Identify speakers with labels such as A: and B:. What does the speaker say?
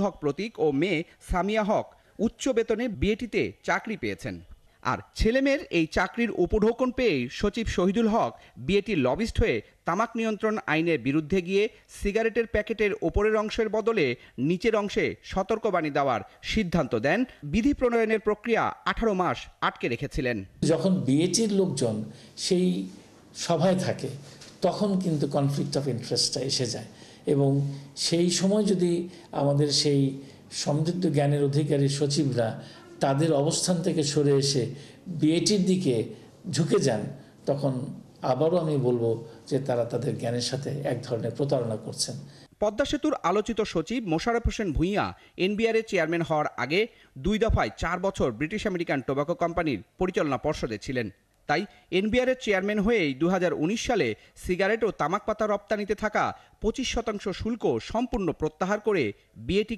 A: হক প্রতীক ও মেয়ে সামিয়া হক উচ্চ বেতনে বিএটিতে চাকরি পেয়েছেন। আর ছেলেমেয়ের এই চাকরির উপঢৌকন পেয়েই সচিব শহীদুল হক বিএটির লবিস্ট হয়ে তামাক নিয়ন্ত্রণ আইনের বিরুদ্ধে গিয়ে সিগারেটের প্যাকেটের ওপরের অংশের বদলে নিচের অংশে সতর্কবাণী দেওয়ার সিদ্ধান্ত দেন। বিধি প্রণয়নের প্রক্রিয়া 18 মাস আটকে রেখেছিলেন।
B: যখন বিএটির লোকজন সেই সভায় থাকে তখন কিন্তু কনফ্লিক্ট অফ ইন্টারেস্টটা এসে যায়, এবং সেই সময় যদি আমাদের সেই সমৃদ্ধ জ্ঞানের অধিকারী সচিবরা তাদের অবস্থান থেকে সরে এসে বিএটির দিকে ঝুঁকে যান, তখন আবারও আমি বলবো যে তারা তাদের জ্ঞানের সাথে এক ধরনের প্রতারণা করছেন।
A: পদ্মা সেতুর আলোচিত সচিব মোশাররফ হোসেন ভূঁইয়া এনবিআর এর চেয়ারম্যান হওয়ার আগে 2 দফায় 4 বছর ব্রিটিশ আমেরিকান টোব্যাকো কোম্পানির পরিচালনা পর্ষদে ছিলেন। তাই এনবিআর এর চেয়ারম্যান হয়েই 2019 সালে সিগারেট ও তামাক পাতা রপ্তানিতে থাকা 25% শুল্ক সম্পূর্ণ প্রত্যাহার করে বিএটি